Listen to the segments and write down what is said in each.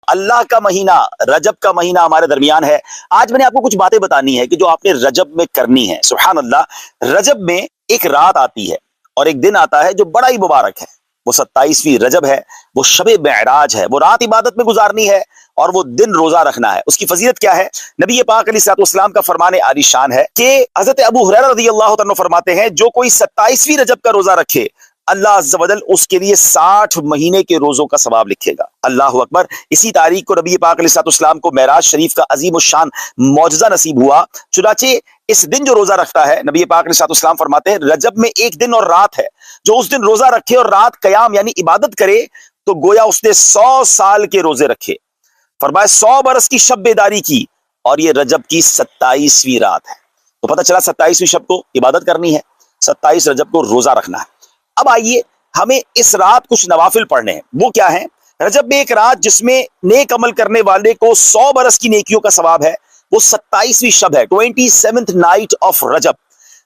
اللہ کا مہینہ رجب کا مہینہ ہمارے درمیان ہے. آج میں نے آپ کو کچھ باتیں بتانی ہے کہ جو آپ نے رجب میں کرنی ہے. سبحان اللہ، رجب میں ایک رات آتی ہے اور ایک دن آتا ہے جو بڑا ہی مبارک ہے. وہ 27ویں رجب ہے، وہ شب معراج ہے. وہ رات عبادت میں گزارنی ہے اور وہ دن روزہ رکھنا ہے. اس کی فضیلت کیا ہے؟ نبی پاک علیہ الصلوۃ والسلام کا فرمان عالی شان ہے کہ حضرت ابو ہریرہ رضی اللہ عنہ فرماتے ہیں جو کوئی 27ویں رجب کا روزہ رکھے اللہ عز و جل اس کے لیے 60 مہینے کے روزوں کا ثواب لکھے گا. اللہ اکبر. اسی تاریخ کو نبی پاک علیہ الصلوۃ والسلام کو معراج شریف کا عظیم الشان معجزہ نصیب ہوا. چنانچہ اس دن جو روزہ رکھتا ہے، نبی پاک علیہ الصلوۃ والسلام فرماتے ہیں رجب میں ایک دن اور رات ہے، جو اس دن روزہ رکھے اور رات قیام یعنی عبادت کرے تو گویا اس نے 100 سال کے روزے رکھے. فرمایا 100 برس کی شب بیداری کی اور یہ رجب کی 27ویں رات ہے. تو پتہ چلا 27ویں شب کو عبادت کرنی ہے، 27 رجب کو روزہ رکھنا ہے. اب آئیے ہمیں اس رات کچھ نوافل پڑھنے ہیں. وہ کیا ہیں؟ رجب میں ایک رات جس میں نیک عمل کرنے والے کو 100 برس کی نیکیوں کا ثواب ہے، وہ 27ویں شب ہے، 27th نائٹ آف رجب.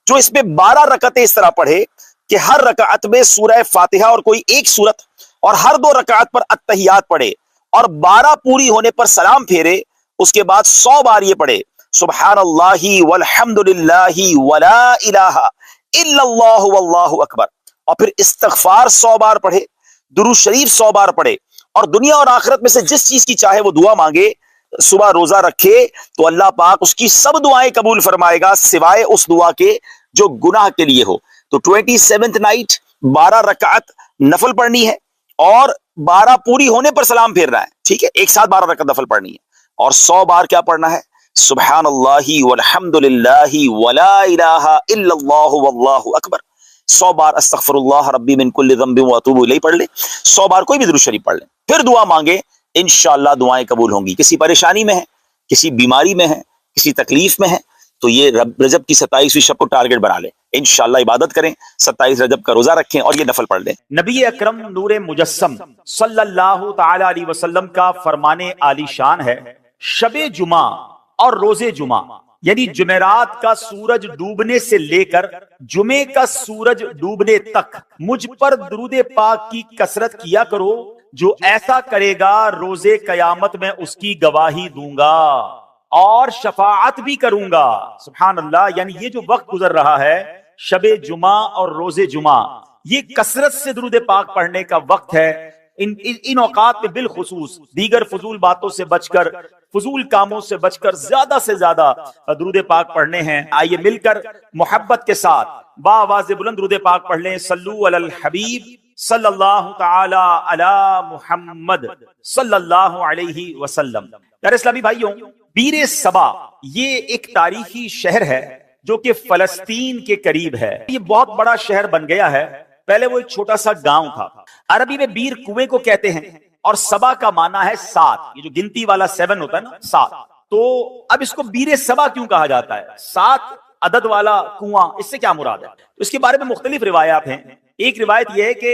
جو اس میں 12 رکعتیں اس طرح پڑھے کہ ہر رکعت میں سورہ فاتحہ اور کوئی ایک سورت اور ہر 2 رکعت پر التحیات پڑھے اور 12 پوری ہونے پر سلام پھیرے. اس کے بعد 100 بار یہ پڑھے سبحان اللہ والحمد للہ ولا الہ الا اللہ واللہ اکبر، اور پھر استغفار 100 بار پڑھے، درود شریف 100 بار پڑھے اور دنیا اور آخرت میں سے جس چیز کی چاہے وہ دعا مانگے. صبح روزہ رکھے تو اللہ پاک اس کی سب دعائیں قبول فرمائے گا سوائے اس دعا کے جو گناہ کے لیے ہو. تو 27th نائٹ 12 رکعت نفل پڑھنی ہے اور 12 پوری ہونے پر سلام پھیرنا ہے. ٹھیک ہے، ایک ساتھ 12 رکعت نفل پڑھنی ہے اور 100 بار کیا پڑھنا ہے؟ سبحان اللہ والحمد للہ ولا الہ الا اللہ واللہ اکبر. 100 بار استغفر اللہ ربی من کل ذنب واتوب الیہ پڑھ لیں. 100 بار کوئی بھی درود شریف پڑھ لیں، پھر دعا مانگے، انشاءاللہ دعائیں قبول ہوں گی. کسی پریشانی میں ہے، کسی بیماری میں ہے، کسی تکلیف میں ہے تو یہ رجب کی 27ویں شب کو ٹارگٹ بنا لیں. انشاءاللہ عبادت کریں، 27 رجب کا روزہ رکھیں اور یہ نفل پڑھ لیں. نبی اکرم نور مجسم صلی اللہ تعالی علیہ وسلم کا فرمان عالی شان ہے شب جمعہ اور روز جمعہ یعنی جمعرات کا سورج ڈوبنے سے لے کر جمعے کا سورج ڈوبنے تک مجھ پر درود پاک کی کثرت کیا کرو. جو ایسا کرے گا روز قیامت میں اس کی گواہی دوں گا اور شفاعت بھی کروں گا. سبحان اللہ. یعنی یہ جو وقت گزر رہا ہے شب جمعہ اور روز جمعہ، یہ کثرت سے درود پاک پڑھنے کا وقت ہے. ان اوقات میں بالخصوص دیگر فضول باتوں سے بچ کر، فضول کاموں سے بچ کر زیادہ سے زیادہ درود پاک پڑھنے ہیں. آئیے مل کر محبت کے ساتھ بآواز بلند درود پاک پڑھ لیں. صلو علی الحبیب صلی اللہ تعالی علی محمد صلی اللہ علیہ وسلم. پیارے اسلامی بھائیوں، بیر سبا یہ ایک تاریخی شہر ہے جو کہ فلسطین کے قریب ہے. یہ بہت بڑا شہر بن گیا ہے. پہلے وہ ایک چھوٹا سا گاؤں تھا. عربی میں بیر کنویں کو کہتے ہیں اور سبا کا معنی ہے 7. یہ جو گنتی والا 7 ہوتا ہے نا 7، تو اب اس کو بیر سبا کیوں کہا جاتا ہے؟ 7 عدد والا کنواں، اس سے کیا مراد ہے؟ اس کے بارے میں مختلف روایات ہیں. ایک روایت یہ ہے کہ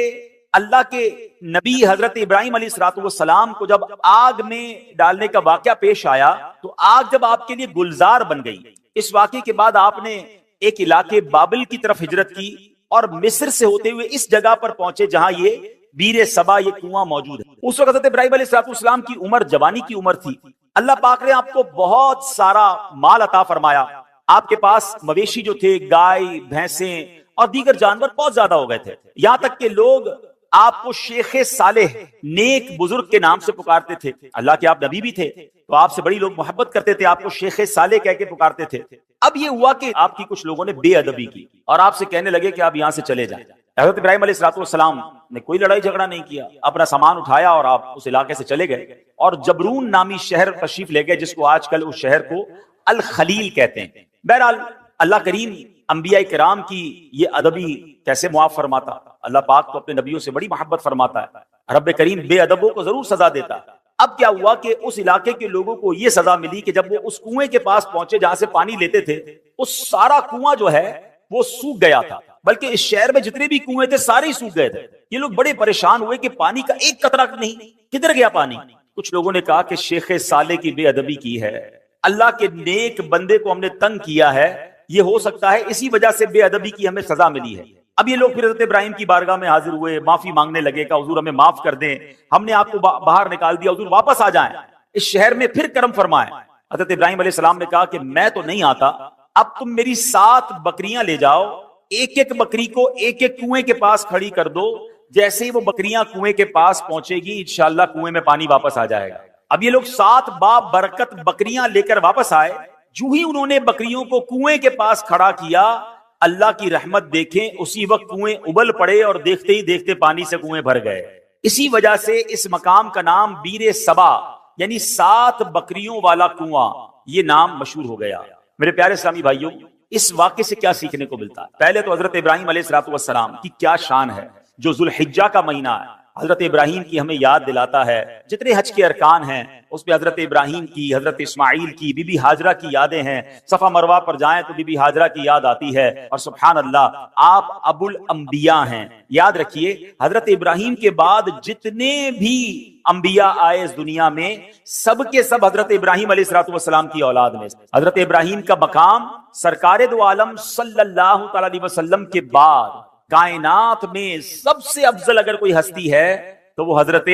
اللہ کے نبی حضرت ابراہیم علیہ الصلوۃ والسلام کو جب آگ میں ڈالنے کا واقعہ پیش آیا تو آگ جب آپ کے لیے گلزار بن گئی، اس واقعے کے بعد آپ نے ایک علاقے بابل کی طرف ہجرت کی اور مصر سے ہوتے ہوئے اس جگہ پر پہنچے جہاں یہ بیر سبا یہ کنواں موجود ہے. اس وقت حضرت ابراہیم علیہ الصلوۃ والسلام کی عمر جوانی کی عمر تھی. اللہ پاک نے آپ کو بہت سارا مال عطا فرمایا. آپ کے پاس مویشی جو تھے، گائے، بھینسیں اور دیگر جانور بہت زیادہ ہو گئے تھے. یہاں تک کہ لوگ آپ کو شیخ صالح، نیک بزرگ کے نام سے پکارتے تھے. اللہ کے آپ نبی بھی تھے تو آپ سے بڑی لوگ محبت کرتے تھے، آپ کو شیخ صالح کہہ کے پکارتے تھے. اب یہ ہوا کہ آپ کی کچھ لوگوں نے بے ادبی کی اور آپ سے کہنے لگے کہ آپ یہاں سے چلے جائیں. حضرت ابراہیم علیہ الصلوۃ والسلام نے کوئی لڑائی جھگڑا نہیں کیا، اپنا سامان اٹھایا اور آپ اس علاقے سے چلے گئے اور جبرون نامی شہر تشریف لے گئے، جس کو آج کل اس شہر کو الخلیل کہتے ہیں. بہرحال اللہ کریم انبیاء کرام کی یہ ادبی کیسے معاف فرماتا. اللہ پاک تو اپنے نبیوں سے بڑی محبت فرماتا ہے. رب کریم بے ادبوں کو ضرور سزا دیتا ہے. اب کیا ہوا کہ اس علاقے کے لوگوں کو یہ سزا ملی کہ جب وہ اس کنویں کے پاس پہنچے جہاں سے پانی لیتے تھے، اس سارا کنواں جو ہے وہ سوکھ گیا تھا. بلکہ اس شہر میں جتنے بھی کنویں تھے سارے ہی سوکھ گئے تھے. یہ لوگ بڑے پریشان ہوئے کہ پانی کا ایک قطرہ نہیں، کدھر گیا پانی؟ کچھ لوگوں نے کہا کہ شیخ صالح کی بے ادبی کی ہے، اللہ کے نیک بندے کو ہم نے تنگ کیا ہے، یہ ہو سکتا ہے اسی وجہ سے بے ادبی کی ہمیں سزا ملی ہے. اب یہ لوگ پھر حضرت ابراہیم کی بارگاہ میں حاضر ہوئے, معافی مانگنے لگے کہ حضور ہمیں معاف کر دیں, ہم نے آپ کو باہر نکال دیا, حضور واپس آ جائیں, اس شہر میں پھر کرم فرمائیں. حضرت ابراہیم علیہ السلام نے کہا کہ میں تو نہیں آتا, اب تم میری 7 بکریاں لے جاؤ, ایک ایک بکری کو ایک ایک کنویں کے پاس کھڑی کر دو, جیسے ہی وہ بکریاں کنویں کے پاس پہنچے گی انشاءاللہ کنویں میں پانی واپس آ جائے گا. اب یہ لوگ 7 بابرکت بکریاں لے کر واپس آئے. جو ہی انہوں نے بکریوں کو کنویں کے پاس کھڑا کیا, اللہ کی رحمت دیکھیں, اسی وقت کنویں ابل پڑے اور دیکھتے ہی دیکھتے پانی سے کنویں بھر گئے. اسی وجہ سے اس مقام کا نام بیر سبا یعنی 7 بکریوں والا کنواں, یہ نام مشہور ہو گیا. میرے پیارے اسلامی بھائیوں, اس واقعے سے کیا سیکھنے کو ملتا ہے؟ پہلے تو حضرت ابراہیم علیہ السلام کی کیا شان ہے, جو ذوالحجہ کا مہینہ ہے حضرت ابراہیم کی ہمیں یاد دلاتا ہے. جتنے حج کے ارکان ہیں اس پہ حضرت ابراہیم کی, حضرت اسماعیل کی, بی بی ہاجرہ کی یادیں ہیں. صفا مروہ پر جائیں تو بی بی ہاجرہ کی یاد آتی ہے, اور سبحان اللہ آپ ابو الانبیاء ہیں. یاد رکھیے حضرت ابراہیم کے بعد جتنے بھی انبیاء آئے اس دنیا میں, سب کے سب حضرت ابراہیم علیہ السلام کی اولاد میں. حضرت ابراہیم کا مقام سرکار دو عالم صلی اللہ تعالی علیہ وسلم کے بعد کائنات میں سب سے افضل اگر کوئی ہستی ہے تو وہ حضرت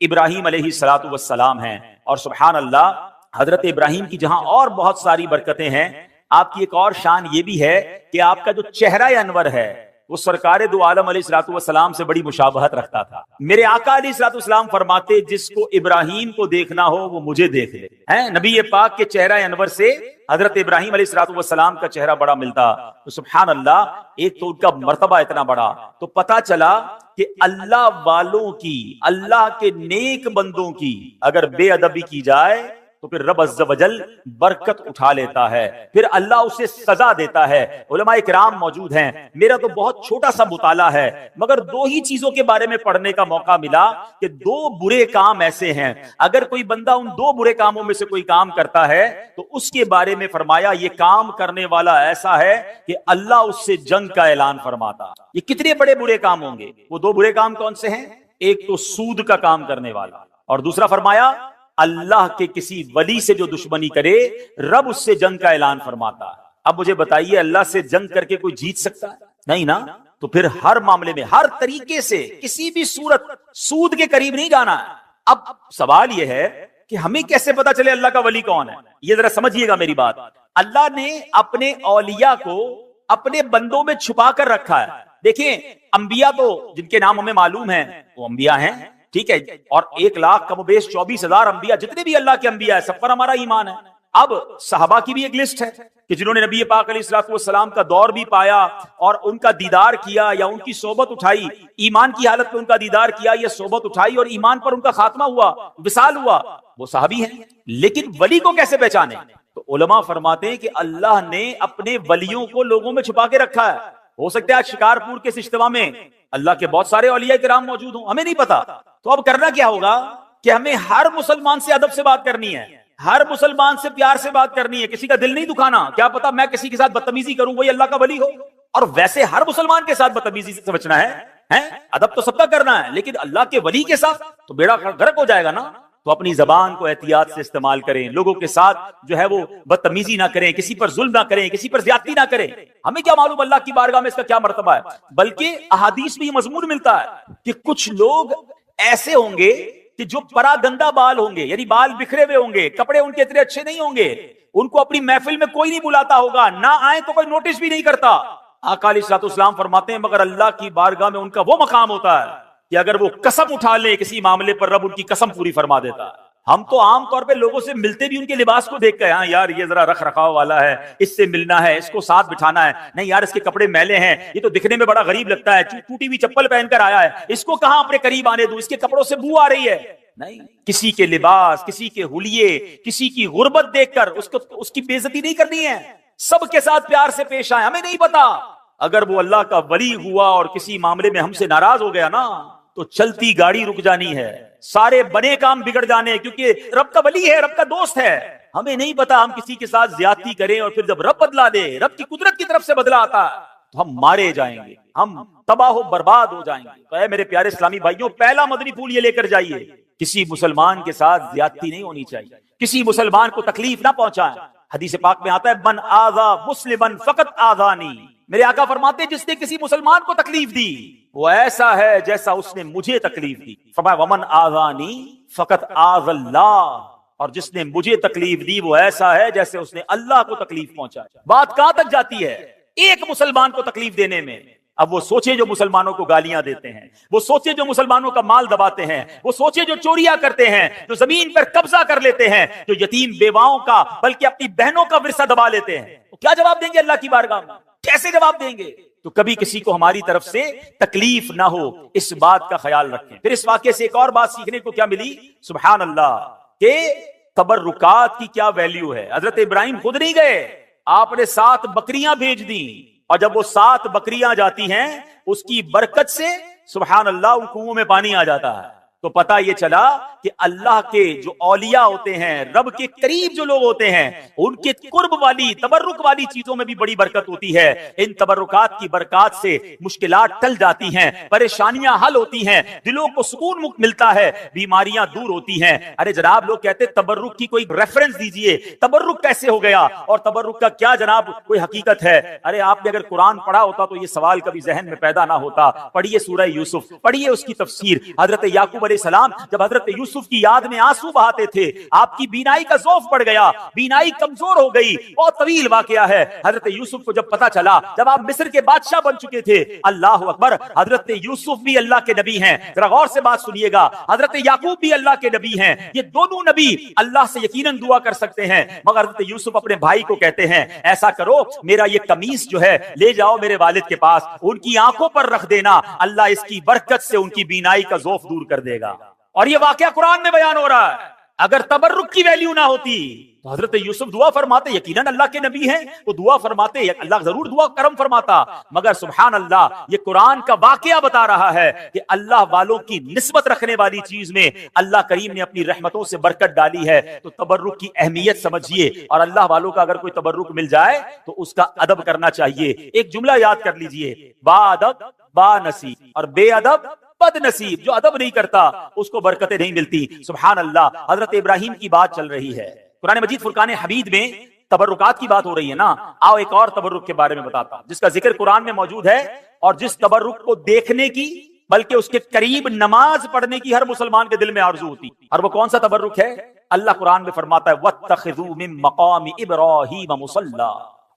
ابراہیم علیہ السلام ہیں. اور سبحان اللہ حضرت ابراہیم کی جہاں اور بہت ساری برکتیں ہیں, آپ کی ایک اور شان یہ بھی ہے کہ آپ کا جو چہرہ انور ہے وہ سرکار دو عالم علیہ السلام سے بڑی مشابہت رکھتا تھا. میرے آقا علیہ السلام فرماتے جس کو ابراہیم کو دیکھنا ہو وہ مجھے دیکھ لے. نبی پاک کے چہرہ انور سے حضرت ابراہیم علیہ السلام کا چہرہ بڑا ملتا. تو سبحان اللہ, ایک تو ان کا مرتبہ اتنا بڑا, تو پتا چلا کہ اللہ والوں کی, اللہ کے نیک بندوں کی اگر بے ادبی کی جائے تو پھر رب عز و جل برکت اٹھا لیتا ہے, پھر اللہ اسے سزا دیتا ہے. علماء کرام موجود ہیں, میرا تو بہت چھوٹا سا مطالعہ ہے مگر 2 ہی چیزوں کے بارے میں پڑھنے کا موقع ملا کہ 2 برے کام ایسے ہیں, اگر کوئی بندہ ان 2 برے کاموں میں سے کوئی کام کرتا ہے تو اس کے بارے میں فرمایا یہ کام کرنے والا ایسا ہے کہ اللہ اس سے جنگ کا اعلان فرماتا. یہ کتنے بڑے برے کام ہوں گے؟ وہ 2 برے کام کون سے ہیں؟ ایک تو سود کا کام کرنے والا, اور دوسرا فرمایا اللہ کے کسی ولی سے جو دشمنی کرے رب اس سے جنگ کا اعلان فرماتا ہے. اب مجھے بتائیے اللہ سے جنگ کر کے کوئی جیت سکتا ہے؟ نہیں نا. تو پھر ہر معاملے میں ہر طریقے سے کسی بھی صورت سود کے قریب نہیں جانا ہے. اب سوال یہ ہے کہ ہمیں کیسے پتا چلے اللہ کا ولی کون ہے؟ یہ ذرا سمجھیے گا میری بات. اللہ نے اپنے اولیاء کو اپنے بندوں میں چھپا کر رکھا ہے. دیکھیں انبیاء تو جن کے نام ہمیں معلوم ہیں وہ انبیاء ہیں, ٹھیک ہے, اور 1 لاکھ کم و بیش 24,000 انبیاء, جتنے بھی اللہ کے انبیاء ہیں سب پر ہمارا ایمان ہے. اب صحابہ کی بھی ایک لسٹ ہے کہ جنہوں نے نبی پاک علیہ السلام کا دور بھی پایا اور ان کا دیدار کیا یا ان کی صحبت اٹھائی, ایمان کی حالت میں ان کا دیدار کیا یا صحبت اٹھائی اور ایمان پر ان کا خاتمہ ہوا, وصال ہوا, وہ صحابی ہیں. لیکن ولی کو کیسے پہچانے؟ تو علماء فرماتے ہیں کہ اللہ نے اپنے ولیوں کو لوگوں میں چھپا کے رکھا ہے. ہو سکتا ہے آج شکارپور کے اس اجتماع میں اللہ کے بہت سارے اولیاء کرام موجود ہوں, ہمیں نہیں پتا. تو اب کرنا کیا ہوگا کہ ہمیں ہر مسلمان سے ادب سے بات کرنی ہے, ہر مسلمان سے پیار سے بات کرنی ہے, کسی کا دل نہیں دکھانا. کیا پتا میں کسی کے ساتھ بدتمیزی کروں وہی اللہ کا ولی ہو, اور ویسے ہر مسلمان کے ساتھ بدتمیزی سے سمجھنا ہے, ادب تو سب کا کرنا ہے, لیکن اللہ کے ولی کے ساتھ تو بیڑا غرق ہو جائے گا نا. تو اپنی زبان کو احتیاط سے استعمال کریں, لوگوں کے ساتھ جو ہے وہ بدتمیزی نہ کریں, کسی پر ظلم نہ کریں, کسی پر زیادتی نہ کریں. ہمیں کیا معلوم اللہ کی بارگاہ میں اس کا کیا مرتبہ ہے. بلکہ احادیث میں یہ مضمون ملتا ہے کہ کچھ لوگ ایسے ہوں گے کہ جو پرا گندا بال ہوں گے, یعنی بال بکھرے ہوئے ہوں گے, کپڑے ان کے اتنے اچھے نہیں ہوں گے, ان کو اپنی محفل میں کوئی نہیں بلاتا ہوگا, نہ آئے تو کوئی نوٹس بھی نہیں کرتا. آقا علیہ السلام فرماتے ہیں مگر اللہ کی بارگاہ میں ان کا وہ مقام ہوتا ہے کہ اگر وہ قسم اٹھا لے کسی معاملے پر رب ان کی قسم پوری فرما دیتا ہے. ہم تو عام طور پہ لوگوں سے ملتے بھی ان کے لباس کو دیکھ کے, ہاں یار یہ ذرا رکھ رکھاؤ والا ہے, اس سے ملنا ہے, اس کو ساتھ بٹھانا ہے, نہیں یار اس کے کپڑے میلے ہیں, یہ تو دکھنے میں بڑا غریب لگتا ہے, ٹوٹی ہوئی چپل پہن کر آیا ہے, اس کو کہاں اپنے قریب آنے دوں, اس کے کپڑوں سے بو آ رہی ہے. نہیں, کسی کے لباس, کسی کے حلیے, کسی کی غربت دیکھ کر اس کی بے عزتی نہیں کرنی ہے, سب کے ساتھ پیار سے پیش آئے. ہمیں نہیں پتا اگر وہ اللہ کا ولی ہوا اور کسی معاملے میں ہم سے ناراض ہو گیا نا تو چلتی گاڑی رک جانی ہے, سارے بنے کام بگڑ جانے, کیونکہ رب کا ولی ہے, رب کا دوست ہے. ہمیں نہیں پتا ہم کسی کے ساتھ زیادتی کریں اور پھر جب رب بدلا دے, رب کی قدرت کی طرف سے بدلا آتا ہے تو ہم مارے جائیں گے, ہم تباہ و برباد ہو جائیں گے. تو اے میرے پیارے اسلامی بھائیوں, پہلا مدنی پھول یہ لے کر جائیے, کسی مسلمان کے ساتھ زیادتی نہیں ہونی چاہیے, کسی مسلمان کو تکلیف نہ پہنچائیں. حدیث پاک میں آتا ہے من آذا مسلمن فقط آذانی, میرے آقا فرماتے جس نے کسی مسلمان کو تکلیف دی وہ ایسا ہے جیسا اس نے مجھے تکلیف دی. فرمایا ومن آذانی فقط آذ اللہ، اور جس نے مجھے تکلیف دی وہ ایسا ہے جیسے اس نے اللہ کو تکلیف پہنچائی. بات کہاں تک جاتی ہے؟ ایک مسلمان کو تکلیف دینے میں. اب وہ سوچے جو مسلمانوں کو گالیاں دیتے ہیں، وہ سوچے جو مسلمانوں کا مال دباتے ہیں، وہ سوچے جو چوریاں کرتے ہیں، جو زمین پر قبضہ کر لیتے ہیں، جو یتیم بیواؤں کا بلکہ اپنی بہنوں کا ورثہ دبا لیتے ہیں، وہ کیا جواب دیں گے اللہ کی بارگاہ میں؟ کیسے جواب دیں گے؟ تو کبھی کسی کو ہماری طرف سے تکلیف نہ ہو، اس بات کا خیال رکھیں. پھر اس واقعے سے ایک اور بات سیکھنے کو کیا ملی؟ سبحان اللہ، کہ تبرکات کی کیا ویلیو ہے. حضرت ابراہیم خود نہیں گئے، آپ نے 7 بکریاں بھیج دی، اور جب وہ 7 بکریاں جاتی ہیں اس کی برکت سے سبحان اللہ ان کنووں میں پانی آ جاتا ہے. تو پتہ یہ چلا کہ اللہ کے جو اولیاء ہوتے ہیں، رب کے قریب جو لوگ ہوتے ہیں، ان کے قرب والی تبرک والی چیزوں میں بھی بڑی برکت ہوتی ہے. ان تبرکات کی برکات سے مشکلات ٹل جاتی ہیں، پریشانیاں حل ہوتی ہیں، دلوں کو سکون ملتا ہے، بیماریاں دور ہوتی ہیں. ارے جناب لوگ کہتے تبرک کی کوئی ریفرنس دیجئے، تبرک کیسے ہو گیا اور تبرک کا کیا جناب کوئی حقیقت ہے؟ ارے آپ نے اگر قرآن پڑھا ہوتا تو یہ سوال کبھی ذہن میں پیدا نہ ہوتا. پڑھیے سورہ یوسف، پڑھیے اس کی تفسیر. حضرت یعقوب علیہ السلام جب حضرت یوسف کی یاد میں آنسو بہاتے تھے، آپ کی بینائی کا ضعف پڑ گیا، بینائی کمزور ہو گئی. بہت طویل واقعہ ہے. حضرت یوسف کو جب پتا چلا، جب آپ مصر کے بادشاہ بن چکے تھے، اللہ اکبر، حضرت یوسف بھی اللہ کے نبی ہیں. ذرا غور سے بات سنیے گا، حضرت یعقوب بھی اللہ کے نبی ہیں. یہ دونوں نبی اللہ سے یقیناً دعا کر سکتے ہیں، مگر حضرت یوسف اپنے بھائی کو کہتے ہیں ایسا کرو، میرا یہ قمیص جو ہے لے جاؤ میرے والد کے پاس، ان کی آنکھوں پر رکھ دینا، اللہ اس کی برکت سے ان کی بینائی کا ضعف دور کر دے گا. اور یہ واقعہ قرآن میں بیان ہو رہا ہے. اگر تبرک کی ویلیو نہ ہوتی تو حضرت یوسف دعا فرماتے، یقیناً اللہ کے نبی ہیں، وہ دعا فرماتے، اللہ ضرور دعا کرم فرماتا. مگر سبحان اللہ، یہ قرآن کا واقعہ بتا رہا ہے کہ اللہ والوں کی نسبت رکھنے والی چیز میں اللہ کریم نے اپنی رحمتوں سے برکت ڈالی ہے. تو تبرک کی اہمیت سمجھیے، اور اللہ والوں کا اگر کوئی تبرک مل جائے تو اس کا ادب کرنا چاہیے. ایک جملہ یاد کر لیجئے، با ادب با نصیب، اور بے ادب بد نصیب. جو ادب نہیں کرتا اس کو برکتیں نہیں ملتی. سبحان اللہ. حضرت ابراہیم کی بات چل رہی ہے، قرآن مجید فرقان حمید میں تبرکات کی بات ہو رہی ہے نا. آؤ ایک اور تبرک کے بارے میں بتاتا ہوں جس کا ذکر قرآن میں موجود ہے، اور جس تبرک کو دیکھنے کی بلکہ اس کے قریب نماز پڑھنے کی ہر مسلمان کے دل میں آرزو ہوتی. اور وہ کون سا تبرک ہے؟ اللہ قرآن میں فرماتا ہے وَاتَّخِذُوا مِن مَقَامِ إِبْرَاهِيمَ مُصَلًّى،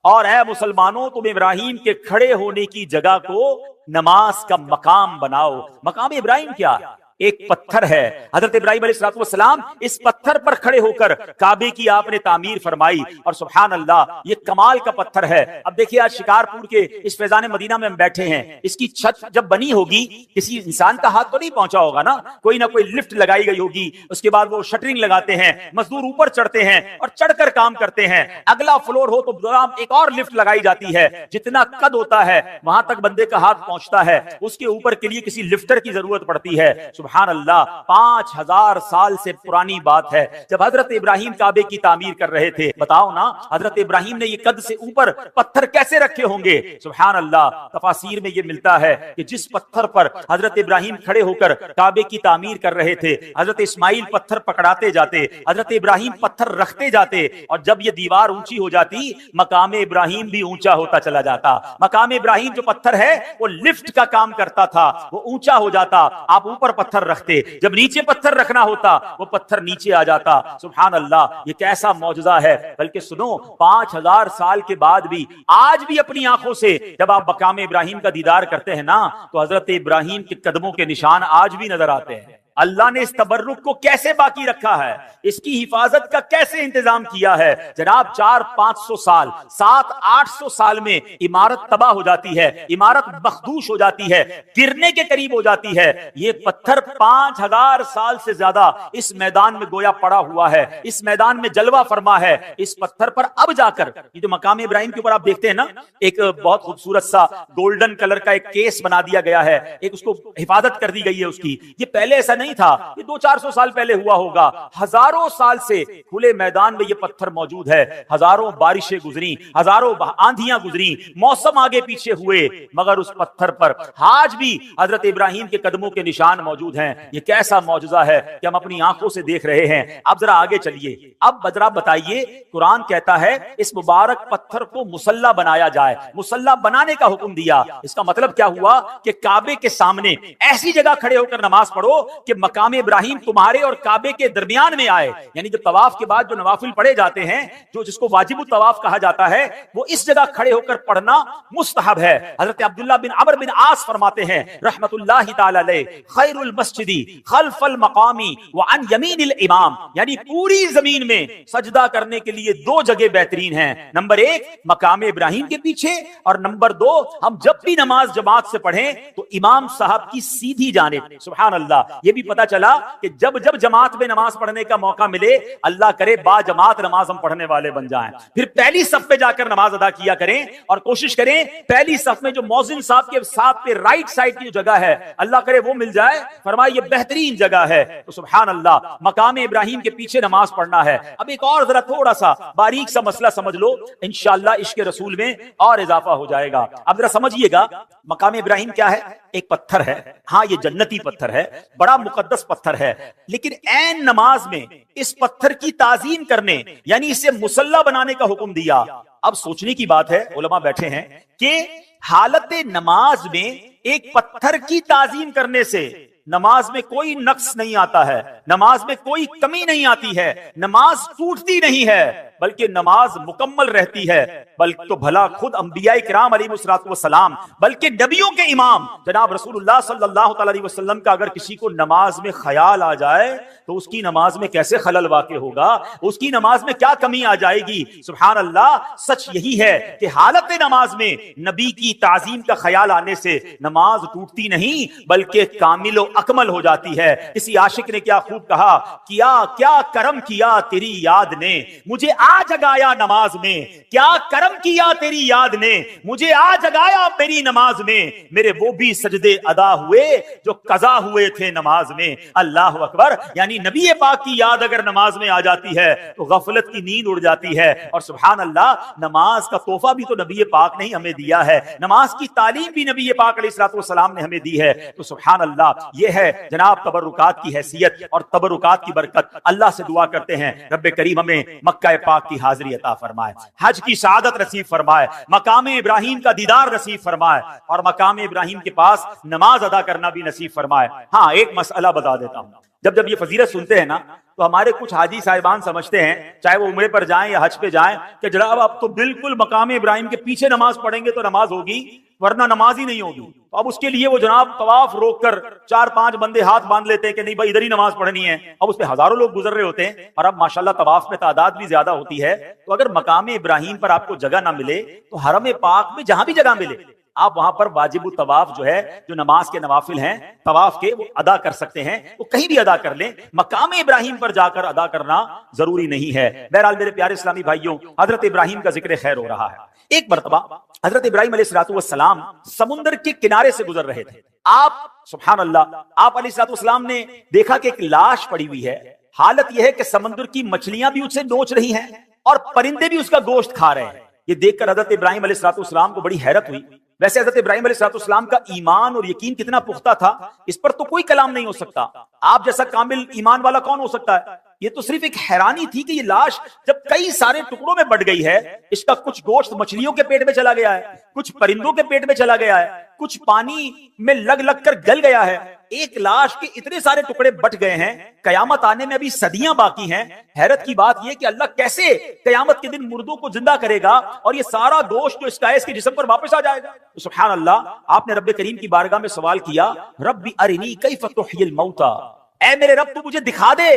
اور اے مسلمانوں تم ابراہیم کے کھڑے ہونے کی جگہ کو نماز کا مقام بناؤ. مقام ابراہیم کیا ہے؟ ایک پتھر ہے. حضرت ابراہیم علیہ السلام اس پتھر پر کھڑے ہو کر کعبے کی آپ نے تعمیر فرمائی، اور سبحان اللہ یہ کمال کا پتھر ہے. اب دیکھیے آج شکارپور کے اس فیضان مدینہ میں ہم بیٹھے ہیں، اس کی چھت جب بنی ہوگی کسی انسان کا ہاتھ تو نہیں پہنچا ہوگا نا، کوئی نہ کوئی لفٹ لگائی گئی ہوگی، اس کے بعد وہ شٹرنگ لگاتے ہیں، مزدور اوپر چڑھتے ہیں اور چڑھ کر کام کرتے ہیں. اگلا فلور ہو تو ایک اور لفٹ لگائی جاتی ہے، جتنا قد ہوتا ہے وہاں تک بندے کا ہاتھ پہنچتا ہے، اس کے اوپر کے لیے کسی لفٹر کی ضرورت پڑتی ہے. سبحان اللہ، 5000 سال سے پرانی بات ہے جب حضرت ابراہیم کعبے کی تعمیر کر رہے تھے. بتاؤ نا حضرت ابراہیم نے یہ قد سے اوپر پتھر کیسے رکھے ہوں گے؟ سبحان اللہ. تفاسیر میں یہ ملتا ہے کہ جس پتھر پر حضرت ابراہیم کھڑے ہو کر کعبے کی تعمیر کر رہے تھے، حضرت اسماعیل پتھر پکڑاتے جاتے، حضرت ابراہیم پتھر رکھتے جاتے، اور جب یہ دیوار اونچی ہو جاتی مقام ابراہیم بھی اونچا ہوتا چلا جاتا. مقام ابراہیم جو پتھر ہے وہ لفٹ کا کام کرتا تھا، وہ اونچا ہو جاتا، آپ اوپر پتھر رکھتے، جب نیچے پتھر رکھنا ہوتا وہ پتھر نیچے آ جاتا. سبحان اللہ، یہ کیسا معجزہ ہے. بلکہ سنو، 5000 سال کے بعد بھی آج بھی اپنی آنکھوں سے جب آپ مقام ابراہیم کا دیدار کرتے ہیں نا تو حضرت ابراہیم کے قدموں کے نشان آج بھی نظر آتے ہیں. اللہ نے اس تبرک کو کیسے باقی رکھا ہے، اس کی حفاظت کا کیسے انتظام کیا ہے. جناب 400-500 سال 700-800 سال میں عمارت تباہ ہو جاتی ہے، عمارت مخدوش ہو جاتی ہے، گرنے کے قریب ہو جاتی ہے. یہ پتھر 5000 سال سے زیادہ اس میدان میں گویا پڑا ہوا ہے، اس میدان میں جلوہ فرما ہے. اس پتھر پر اب جا کر یہ جو مقام ابراہیم کے اوپر آپ دیکھتے ہیں نا، ایک بہت خوبصورت سا گولڈن کلر کا ایک کیس بنا دیا گیا ہے، ایک اس کو حفاظت کر دی گئی ہے اس کی. یہ پہلے ایسا نہیں تھا، یہ 200-400 سال پہلے ہوا ہوگا. ہزاروں سال سے کھلے میدان میں یہ پتھر موجود ہے. ہزاروں بارشیں گزری، ہزاروں آندھیاں گزری، موسم آگے پیچھے ہوئے، مگر اس پتھر پر آج بھی حضرت ابراہیم کے قدموں کے نشان موجود ہیں. یہ کیسا معجزہ ہے کہ ہم اپنی آنکھوں سے دیکھ رہے ہیں. اب ذرا آگے چلیے، اب ذرا بتائیے، قرآن کہتا ہے اس مبارک پتھر کو مصلی بنایا جائے، مصلی بنانے کا حکم دیا. اس کا مطلب کیا ہوا کہ کعبے کے سامنے ایسی جگہ کھڑے ہو کر نماز پڑھو کہ مقام ابراہیم تمہارے اور کعبے کے درمیان میں آئے. یعنی جب طواف کے بعد جو نوافل پڑھے جاتے ہیں، جو جس کو واجب الطواف کہا جاتا ہے، وہ اس جگہ کھڑے ہو کر پڑھنا مستحب ہے. حضرت عبداللہ بن عمرو بن عاص فرماتے ہیں رحمت اللہ تعالی علیہ، خیر المسجد خلف المقام وعن یمین الامام، یعنی پوری زمین میں سجدہ کرنے کے لیے دو جگہ بہترین ہیں. نمبر 1 مقام ابراہیم کے پیچھے، اور نمبر 2 ہم جب بھی نماز جماعت سے پڑھیں تو امام صاحب کی سیدھی جانب. سبحان اللہ. یہ بھی پتا چلا کہ جب جب جماعت میں نماز پڑھنے کا موقع ملے، اللہ کرے با جماعت نماز ہم پڑھنے والے بن جائیں. پھر پہلی صف پہ جا کر نماز ادا کیا کریں، اور کوشش کریں پہلی صف میں جو مؤذن صاحب کے ساتھ پہ رائٹ سائڈ کی جو جگہ ہے، اللہ کرے وہ مل جائے. فرمایا یہ بہترین جگہ ہے. تو سبحان اللہ، مقام ابراہیم کے پیچھے نماز پڑھنا ہے. اب ایک اور ذرا تھوڑا سا باریک سا مسئلہ سمجھ لو، انشاءاللہ عشق رسول میں اور اضافہ ہو جائے گا. اب ذرا سمجھیے گا، مقام ابراہیم کیا ہے؟ ایک پتھر ہے. ہاں یہ جنتی پتھر ہے، بڑا مقدس پتھر ہے، لیکن عین نماز میں اس پتھر کی تعظیم کرنے، یعنی اسے مصلی بنانے کا حکم دیا. اب سوچنے کی بات ہے، علماء بیٹھے ہیں، کہ حالت نماز میں ایک پتھر کی تعظیم کرنے سے نماز میں کوئی نقص نہیں آتا ہے، نماز میں کوئی کمی نہیں آتی ہے، نماز ٹوٹتی نہیں ہے، بلکہ نماز مکمل رہتی ہے. بلکہ تو بھلا خود انبیاء کرام علیہ الصلوۃ والسلام، بلکہ نبیوں کے امام جناب رسول اللہ صلی اللہ تعالی علیہ وسلم کا اگر کسی کو نماز میں خیال آ جائے تو اس کی نماز میں کیسے خلل واقع ہوگا، اس کی نماز میں کیا کمی آ جائے گی. سبحان اللہ. سچ یہی ہے کہ حالت نماز میں نبی کی تعظیم کا خیال آنے سے نماز ٹوٹتی نہیں بلکہ کامل و اکمل ہو جاتی ہے. کسی عاشق نے کیا خوب کہا، کیا کرم کیا تیری یاد نے مجھے آ جگایا نماز میں، کیا کرم کیا تیری یاد نے مجھے آ جگایا میری نماز میں، میرے وہ بھی سجدے ادا ہوئے جو قضا ہوئے تھے نماز میں. اللہ اکبر. یعنی نبی پاک کی یاد اگر نماز میں آ جاتی ہے تو غفلت کی نیند اڑ جاتی ہے. اور سبحان اللہ، نماز کا تحفہ بھی تو نبی پاک نے ہی ہمیں دیا ہے، نماز کی تعلیم بھی نبی پاک علیہ الصلوۃ والسلام نے ہمیں دی ہے. تو سبحان اللہ، یہ ہے جناب تبرکات کی حیثیت اور تبرکات کی برکت. اللہ سے دعا کرتے ہیں رب کریم ہمیں مکہ پاک کی حاضری عطا فرمائے، حج کی سعادت نصیب فرمائے، مقام ابراہیم کا دیدار نصیب فرمائے، اور مقام ابراہیم کے پاس نماز ادا کرنا بھی نصیب فرمائے. ہاں ایک مسئلہ بتا دیتا ہوں، جب یہ فضیلت سنتے ہیں نا تو ہمارے کچھ حاجی صاحبان سمجھتے ہیں، چاہے وہ عمرے پر جائیں یا حج پہ جائیں، کہ جناب اب تو بالکل مقام ابراہیم کے پیچھے نماز پڑھیں گے تو نماز ہوگی، ورنہ نماز ہی نہیں ہوگی. تو اب اس کے لیے وہ جناب طواف روک کر 4-5 بندے ہاتھ باندھ لیتے ہیں کہ نہیں بھائی ادھر ہی نماز پڑھنی ہے. اب اس پہ ہزاروں لوگ گزر رہے ہوتے ہیں، اور اب ماشاءاللہ طواف میں تعداد بھی زیادہ ہوتی ہے. تو اگر مقام ابراہیم پر آپ کو جگہ نہ ملے تو حرم پاک میں جہاں بھی جگہ ملے آپ وہاں پر واجب الطواف جو ہے، جو نماز کے نوافل ہیں طواف کے، وہ ادا کر سکتے ہیں. وہ کہیں بھی ادا کر لیں، مقام ابراہیم پر جا کر ادا کرنا ضروری نہیں ہے. بہرحال میرے پیارے اسلامی بھائیوں، حضرت ابراہیم کا ذکر خیر ہو رہا ہے. ایک مرتبہ حضرت ابراہیم علیہ الصلوۃ والسلام سمندر کے کنارے سے گزر رہے تھے. آپ سبحان اللہ، آپ علیہ الصلوۃ والسلام نے دیکھا کہ ایک لاش پڑی ہوئی ہے. حالت یہ ہے کہ سمندر کی مچھلیاں بھی اسے نوچ رہی ہیں اور پرندے بھی اس کا گوشت کھا رہے ہیں. یہ دیکھ کر حضرت ابراہیم علیہ الصلوۃ والسلام کو بڑی حیرت ہوئی. ویسے حضرت ابراہیم علیہ الصلوۃ والسلام کا ایمان اور یقین کتنا پختہ تھا، اس پر تو کوئی کلام نہیں ہو سکتا. آپ جیسا کامل ایمان والا کون ہو سکتا ہے؟ یہ تو صرف ایک حیرانی تھی کہ یہ لاش جب کئی سارے ٹکڑوں میں بٹ گئی ہے، اس کا کچھ گوشت مچھلیوں کے پیٹ میں چلا گیا ہے، کچھ پرندوں کے پیٹ میں چلا گیا ہے، کچھ پانی میں لگ کر گل گیا ہے. ایک لاش کے اتنے سارے ٹکڑے بٹ گئے ہیں، قیامت آنے میں ابھی صدیاں باقی ہیں. حیرت کی بات یہ کہ اللہ کیسے قیامت کے دن مردوں کو زندہ کرے گا اور یہ سارا گوشت جو اس کا ہے اس کے جسم پر واپس آ جائے گا. سبحان اللہ. آپ نے رب کریم کی بارگاہ میں سوال کیا، رب ارنی کیف تحیی الموتى، اے میرے رب تو مجھے دکھا دے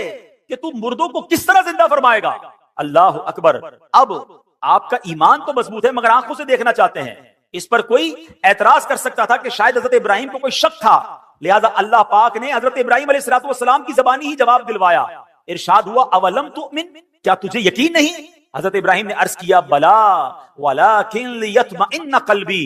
کہ تو مردوں کو کس طرح زندہ فرمائے گا. اللہ اکبر. اب آپ کا ایمان تو مضبوط ہے مگر آنکھوں سے دیکھنا چاہتے ہیں. اس پر کوئی اعتراض کر سکتا تھا کہ شاید حضرت ابراہیم کو کوئی شک تھا، لہذا اللہ پاک نے حضرت ابراہیم علیہ الصلوۃ والسلام کی زبانی ہی جواب دلوایا. ارشاد ہوا اولم تؤمن، کیا تجھے یقین نہیں؟ حضرت ابراہیم نے عرض کیا بلا ولکن لیطمئن قلبی،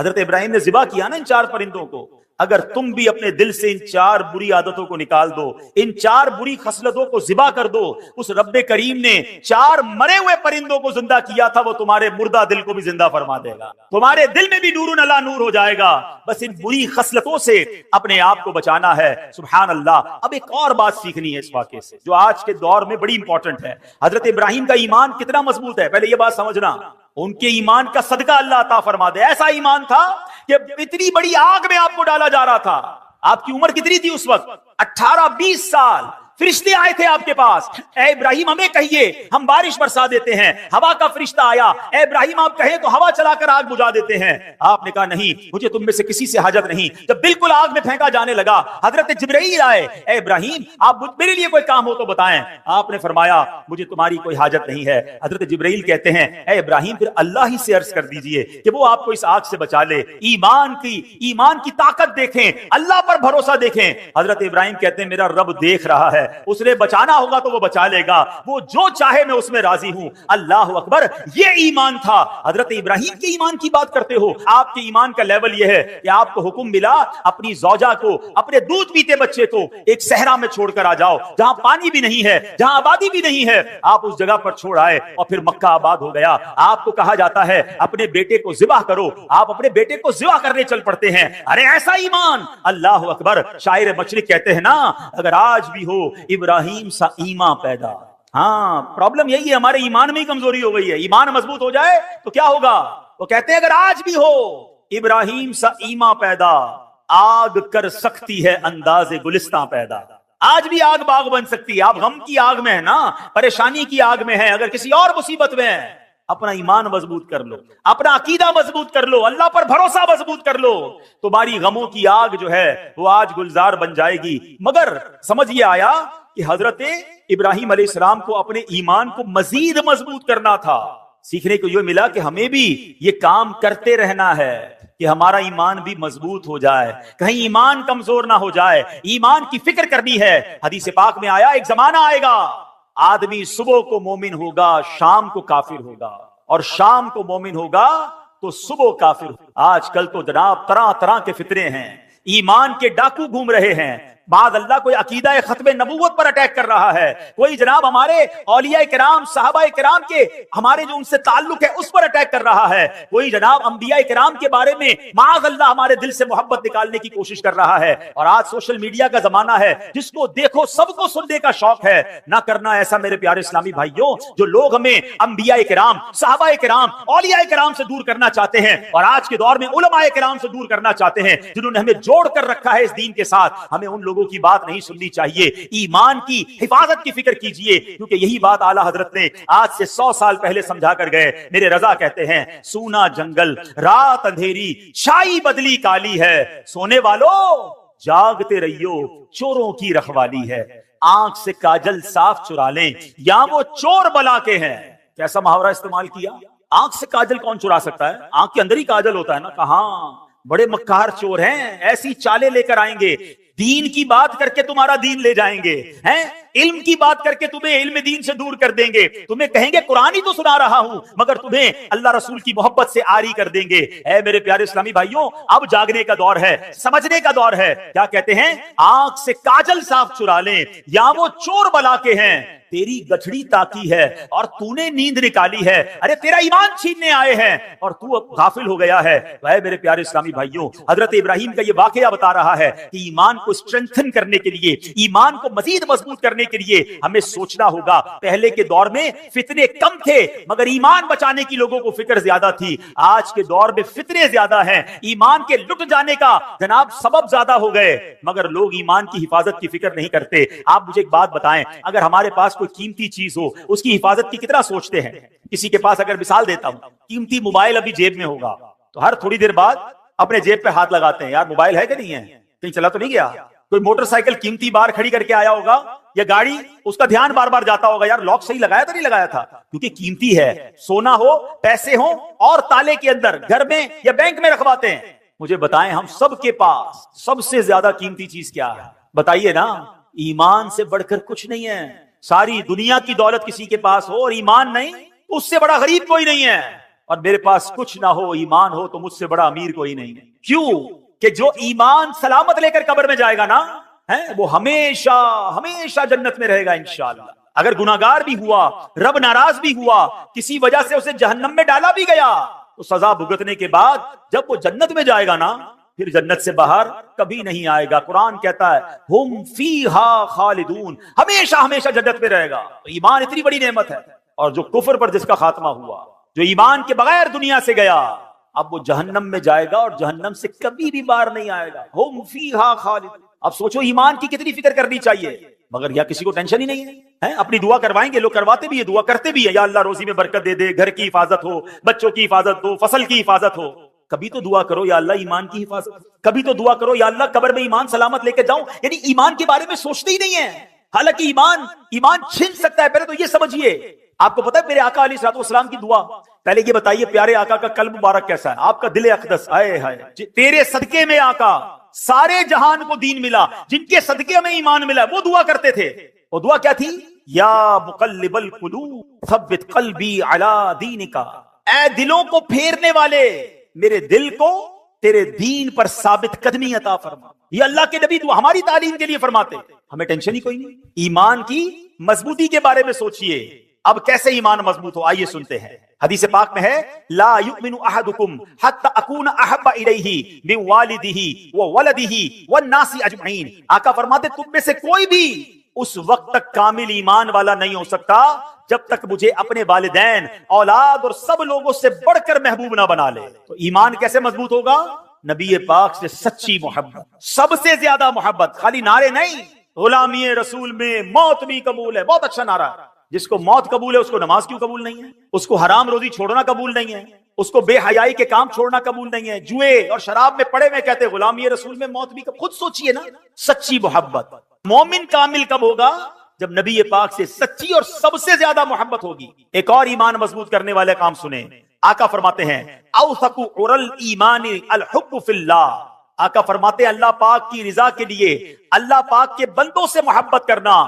حضرت ابراہیم نے ذبح کیا نا ان 4 پرندوں کو. اگر تم بھی اپنے دل سے ان 4 بری عادتوں کو نکال دو, ان 4 بری خصلتوں کو ذبح کر دو, اس رب کریم نے 4 مرے ہوئے پرندوں کو زندہ کیا تھا, وہ تمہارے مردہ دل کو بھی زندہ فرما دے گا. تمہارے دل میں بھی نور علی نور ہو جائے گا. بس ان بری خصلتوں سے اپنے آپ کو بچانا ہے. سبحان اللہ. اب ایک اور بات سیکھنی ہے اس واقعے سے جو آج کے دور میں بڑی امپورٹنٹ ہے. حضرت ابراہیم کا ایمان کتنا مضبوط ہے, پہلے یہ بات سمجھنا. ان کے ایمان کا صدقہ اللہ عطا فرما دے. ایسا ایمان تھا کہ اتنی بڑی آگ میں آپ کو ڈالا جا رہا تھا. آپ کی عمر کتنی تھی اس وقت؟ 18-20 سال. فرشتے آئے تھے آپ کے پاس, اے ابراہیم ہمیں کہیے ہم بارش برسا دیتے ہیں. ہوا کا فرشتہ آیا, اے ابراہیم آپ کہیں تو ہوا چلا کر آگ بجھا دیتے ہیں. آپ نے کہا نہیں, مجھے تم میں سے کسی سے حاجت نہیں. جب بالکل آگ میں پھینکا جانے لگا, حضرت جبرائیل آئے, اے ابراہیم آپ میرے لیے کوئی کام ہو تو بتائیں. آپ نے فرمایا مجھے تمہاری کوئی حاجت نہیں ہے. حضرت جبرائیل کہتے ہیں اے ابراہیم پھر اللہ ہی سے عرض کر دیجئے کہ وہ آپ کو اس آگ سے بچا لے. ایمان کی طاقت دیکھیں, اللہ پر بھروسہ دیکھیں. حضرت ابراہیم کہتے ہیں میرا رب دیکھ رہا ہے, اس نے بچانا ہوگا تو وہ بچا لے گا, وہ جو چاہے میں اس میں راضی ہوں. اللہ اکبر. یہ ایمان تھا. حضرت ابراہیم کے ایمان کی بات کرتے ہو, آپ کے ایمان کا لیول یہ ہے کہ آپ کو حکم ملا اپنی زوجہ کو, اپنے دودھ پیتے بچے کو ایک صحرا میں چھوڑ کر آ جاؤ, جہاں پانی بھی نہیں ہے, جہاں آبادی بھی نہیں ہے. آپ اس جگہ پر چھوڑ آئے اور پھر مکہ آباد ہو گیا. آپ کو کہا جاتا ہے اپنے بیٹے کو ذبح کرو, آپ اپنے بیٹے کو ذبح کرنے چل پڑتے ہیں. ارے ایسا ایمان. اللہ اکبر. شاعر مشرق کہتے ہیں نا, اگر آج بھی ہو ابراہیم سا ایمان پیدا. ہاں, پرابلم یہی ہے, ہمارے ایمان میں ہی کمزوری ہو گئی ہے. ایمان مضبوط ہو جائے تو کیا ہوگا؟ وہ کہتے ہیں اگر آج بھی ہو ابراہیم سا ایمان پیدا, آگ کر سکتی ہے انداز گلستان پیدا. آج بھی آگ باغ بن سکتی ہے. آپ غم کی آگ میں ہے نا, پریشانی کی آگ میں ہے, اگر کسی اور مصیبت میں ہے, اپنا ایمان مضبوط کر لو, اپنا عقیدہ مضبوط کر لو, اللہ پر بھروسہ مضبوط کر لو, تمہاری غموں کی آگ جو ہے وہ آج گلزار بن جائے گی. مگر سمجھ یہ آیا کہ حضرت ابراہیم علیہ السلام کو اپنے ایمان کو مزید مضبوط کرنا تھا. سیکھنے کو یہ ملا کہ ہمیں بھی یہ کام کرتے رہنا ہے کہ ہمارا ایمان بھی مضبوط ہو جائے, کہیں ایمان کمزور نہ ہو جائے. ایمان کی فکر کرنی ہے. حدیث پاک میں آیا ایک زمانہ آئے گا, آدمی صبح کو مومن ہوگا, شام کو کافر ہوگا, اور شام کو مومن ہوگا تو صبح کافر ہوگا. آج کل تو جناب طرح طرح کے فتنے ہیں, ایمان کے ڈاکو گھوم رہے ہیں. بعد اللہ کوئی عقیدہ ختم نبوت پر اٹیک کر رہا ہے, کوئی جناب ہمارے اولیاء کرام صحابہ کرام کے ہمارے جو ان سے تعلق ہے اس پر اٹیک کر رہا ہے, کوئی جناب انبیاء کرام کے بارے میں معاذ اللہ ہمارے دل سے محبت نکالنے کی کوشش کر رہا ہے. اور آج سوشل میڈیا کا زمانہ ہے, جس کو دیکھو سب کو سننے کا شوق ہے. نہ کرنا ایسا میرے پیارے اسلامی بھائیوں, جو لوگ ہمیں انبیاء کرام صحابہ کرام اولیاء کرام سے دور کرنا چاہتے ہیں, اور آج کے دور میں علماء کرام سے دور کرنا چاہتے ہیں, جنہوں نے ہمیں جوڑ کر رکھا ہے اس دین کے ساتھ. ہمیں ان لوگوں کی بات نہیں سننی چاہیے. ایمان کی حفاظت کی فکر کیجئے, کیونکہ یہی بات اعلی حضرت نے آج سے 100 سال پہلے سمجھا کر گئے. میرے رضا کہتے ہیں سونا جنگل رات اندھیری شائی بدلی کالی ہے, سونے والوں جاگتے رہیو چوروں کی رکھوالی ہے. آنکھ سے کاجل صاف چرا لیں یا وہ چور بلا کے ہیں. کیسا محاورہ استعمال کیا, آنکھ سے کاجل کون چرا سکتا ہے؟ آنکھ کے اندر ہی کاجل ہوتا ہے نا. کہاں بڑے مکار چور ہیں, ایسی چالیں لے کر آئیں گے, دین کی بات کر کے تمہارا دین لے جائیں گے, ہیں علم کی بات کر کے تمہیں علم دین سے دور کر دیں گے, تمہیں کہیں گے قرآن ہی تو سنا رہا ہوں, مگر تمہیں اللہ رسول کی محبت سے آری کر دیں گے. اے میرے پیارے اسلامی بھائیوں, اب جاگنے کا دور ہے, سمجھنے کا دور ہے. کیا کہتے ہیں, آنکھ سے کاجل صاف چرا لیں یا وہ چور بلا کے ہیں. تیری گٹھڑی تاکی ہے اور تو نے نیند نکالی ہے. ارے تیرا ایمان چھیننے آئے ہیں اور تو اب غافل ہو گیا ہے. اے میرے پیارے اسلامی بھائیوں, حضرت ابراہیم کا یہ واقعہ بتا رہا ہے کہ ایمان کو اسٹرینتھن کرنے کے لیے, ایمان کو مزید مضبوط کرنے کے لیے ہمیں سوچنا ہوگا. پہلے کے دور میں فتنے کم تھے مگر ایمان بچانے کی لوگوں کو فکر زیادہ تھی. آج کے دور میں فتنے زیادہ ہیں, ایمان کے لٹ جانے کا جناب سبب زیادہ ہو گئے, مگر لوگ ایمان کی حفاظت کی فکر نہیں کرتے. آپ مجھے ایک بات بتائیں, اگر ہمارے پاس کوئی قیمتی چیز ہو, اس کی حفاظت کی کتنا سوچتے ہیں؟ کسی کے پاس اگر مثال دیتا ہوں, قیمتی موبائل ابھی جیب میں ہوگا تو ہر تھوڑی دیر بعد اپنے جیب پہ ہاتھ لگاتے ہیں, یار موبائل ہے کہ نہیں ہے, کہیں چلا تو نہیں گیا. کوئی موٹر سائیکل قیمتی بار کھڑی کر کے آیا ہوگا یا گاڑی, اس کا دھیان بار بار جاتا ہوگا, یار لاک صحیح لگایا تو نہیں لگایا تھا, کیونکہ قیمتی ہے. سونا ہو, پیسے ہوں اور تالے کے اندر گھر میں یا بینک میں رکھواتے ہیں. مجھے بتائیں ہم سب کے پاس سب سے زیادہ قیمتی چیز کیا ہے؟ بتائیے نا. ایمان سے بڑھ کر کچھ نہیں ہے. ساری دنیا کی دولت کسی کے پاس ہو اور ایمان نہیں, اس سے بڑا غریب کوئی نہیں ہے. اور میرے پاس کچھ نہ ہو ایمان ہو تو مجھ سے بڑا امیر کوئی نہیں ہے. کیوں کہ جو ایمان سلامت لے کر قبر میں جائے گا نا وہ ہمیشہ ہمیشہ جنت میں رہے گا انشاءاللہ. اگر گناہگار بھی ہوا, رب ناراض بھی ہوا, کسی وجہ سے اسے جہنم میں ڈالا بھی گیا, تو سزا بھگتنے کے بعد جب وہ جنت میں جائے گا نا پھر جنت سے باہر کبھی نہیں آئے گا. قرآن کہتا ہے ہم فیہا خالدون, ہمیشہ ہمیشہ جنت میں رہے گا. تو ایمان اتنی بڑی نعمت ہے. اور جو کفر پر جس کا خاتمہ ہوا, جو ایمان کے بغیر دنیا سے گیا, اب وہ جہنم میں جائے گا اور جہنم سے کبھی بھی باہر نہیں آئے گا. ہم فیہا خالدون. اب سوچو ایمان کی کتنی فکر کرنی چاہیے, مگر یا کسی کو ٹینشن ہی نہیں ہے. اپنی دعا کروائیں گے, لوگ کرواتے بھی ہے, دعا کرتے بھی ہے, یا اللہ روزی میں برکت دے دے, گھر کی حفاظت ہو, بچوں کی حفاظت ہو, فصل کی حفاظت ہو. کبھی تو دعا کرو یا اللہ ایمان کی حفاظت, کبھی تو دعا کرو یا اللہ قبر میں ایمان سلامت لے کے جاؤں. یعنی ایمان کے بارے میں سوچتے ہی نہیں ہے. حالانکہ ایمان چھن سکتا ہے. پہلے تو یہ سمجھیے, آپ کو پتا ہے میرے آقا علیہ الصلوۃ والسلام کی دعا, پہلے یہ بتائیے پیارے آقا کا قلب مبارک کیسا ہے, آپ کا دل اقدس, آئے ہائے تیرے صدقے میں آقا سارے جہان کو دین ملا, جن کے صدقے میں ایمان ملا وہ دعا کرتے تھے. وہ دعا کیا تھی؟ یا مقلب القلوب ثبت قلبی علی دینک, اے دلوں کو پھیرنے والے میرے دل کو تیرے دین پر ثابت قدمی عطا فرما. یہ اللہ کے نبی دعا ہماری تعلیم کے لیے فرماتے. ہمیں ٹینشن ہی کوئی نہیں. ایمان کی مضبوطی کے بارے میں سوچئے, اب کیسے ایمان مضبوط ہو, آئیے سنتے ہیں. حدیث پاک میں ہے لا یؤمن احدکم حتی اکون احب الیہ من والدہ وولدہ والناس اجمعین. آقا فرماتے تم میں سے کوئی بھی اس وقت تک کامل ایمان والا نہیں ہو سکتا جب تک مجھے اپنے والدین, اولاد اور سب لوگوں سے بڑھ کر محبوب نہ بنا لے. تو ایمان کیسے مضبوط ہوگا؟ نبی پاک سے سچی محبت, سب سے زیادہ محبت. خالی نعرے نہیں, غلامی رسول میں موت بھی قبول ہے, بہت اچھا نعرہ. جس کو موت قبول ہے اس کو نماز کیوں قبول نہیں ہے؟ اس کو حرام روزی چھوڑنا قبول نہیں ہے, اس کو بے حیائی کے کام چھوڑنا قبول نہیں ہے, جوئے اور شراب میں پڑے میں کہتے غلامی رسول میں موت بھی. خود سوچئے نا, سچی محبت. مومن کامل کب ہوگا؟ جب نبی پاک سے سچی اور سب سے زیادہ محبت ہوگی. ایک اور ایمان مضبوط کرنے والے کام سنیں. آقا فرماتے ہیں اوثق عر الایمان الحب فی اللہ. آقا فرماتے ہیں اللہ پاک کی رضا کے لیے اللہ پاک کے بندوں سے محبت کرنا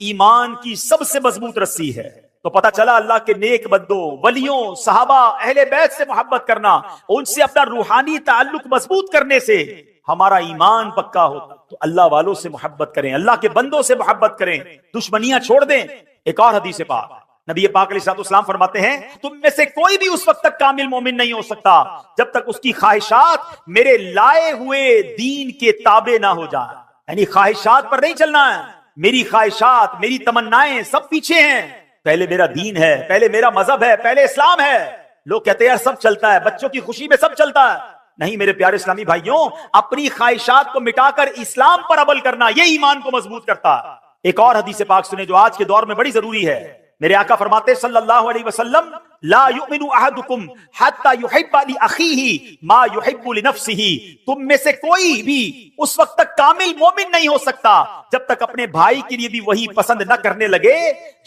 ایمان کی سب سے مضبوط رسی ہے. تو پتہ چلا اللہ کے نیک بندوں, ولیوں, صحابہ, اہل بیت سے محبت کرنا, ان سے اپنا روحانی تعلق مضبوط کرنے سے ہمارا ایمان پکا ہوتا. تو اللہ والوں سے محبت کریں, اللہ کے بندوں سے محبت کریں, دشمنیاں چھوڑ دیں. ایک اور حدیث پاک نبی پاک علیہ الصلوۃ والسلام فرماتے ہیں تم میں سے کوئی بھی اس وقت تک کامل مومن نہیں ہو سکتا جب تک اس کی خواہشات میرے لائے ہوئے دین کے تابع نہ ہو جائیں. یعنی خواہشات پر نہیں چلنا ہے. میری خواہشات, میری تمنائیں سب پیچھے ہیں. پہلے میرا دین ہے, پہلے میرا مذہب ہے, پہلے اسلام ہے. لوگ کہتے ہیں یار سب چلتا ہے, بچوں کی خوشی میں سب چلتا ہے. نہیں میرے پیارے اسلامی بھائیوں, اپنی خواہشات کو مٹا کر اسلام پر عمل کرنا یہ ایمان کو مضبوط کرتا ہے. ایک اور حدیث پاک سنیں جو آج کے دور میں بڑی ضروری ہے. میرے آقا فرماتے صلی اللہ علیہ وسلم لا یؤمن احدکم حتی یحب لاخیہ ما یحب لنفسہ. تم میں سے کوئی بھی اس وقت تک کامل مومن نہیں ہو سکتا جب تک اپنے بھائی کے لیے بھی وہی پسند نہ کرنے لگے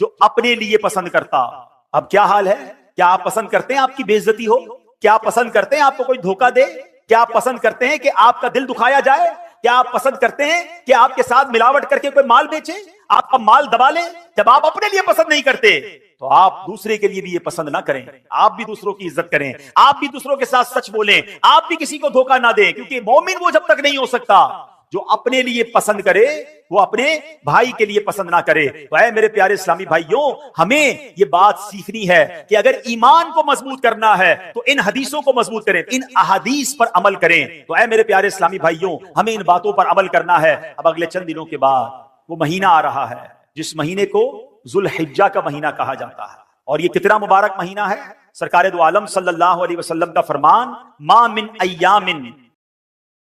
جو اپنے لیے پسند کرتا. اب کیا حال ہے؟ کیا آپ پسند کرتے ہیں آپ کی بے عزتی ہو؟ کیا آپ پسند کرتے ہیں آپ کو کوئی دھوکہ دے؟ کیا آپ پسند کرتے ہیں کہ آپ کا دل دکھایا جائے؟ کیا آپ پسند کرتے ہیں کہ آپ کے ساتھ ملاوٹ کر کے کوئی مال بیچے, آپ کا مال دبا لیں؟ جب آپ اپنے لیے پسند نہیں کرتے تو آپ دوسرے کے لیے بھی یہ پسند نہ کریں. آپ بھی دوسروں کی عزت کریں, آپ بھی دوسروں کے ساتھ سچ بولیں, آپ بھی کسی کو دھوکہ نہ دیں. کیونکہ مومن وہ جب تک نہیں ہو سکتا جو اپنے لیے پسند کرے وہ اپنے بھائی کے لیے پسند نہ کرے. تو اے میرے پیارے اسلامی بھائیوں, ہمیں یہ بات سیکھنی ہے کہ اگر ایمان کو مضبوط کرنا ہے تو ان حدیثوں کو مضبوط کریں, ان احادیث پر عمل کریں. تو اے میرے پیارے اسلامی بھائیوں, ہمیں ان باتوں پر عمل کرنا ہے. اب اگلے چند دنوں کے بعد وہ مہینہ آ رہا ہے جس مہینے کو ذوالحجہ کا مہینہ کہا جاتا ہے. اور یہ کتنا مبارک مہینہ ہے. سرکار دو عالم صلی اللہ علیہ وسلم کا فرمان ما من ایام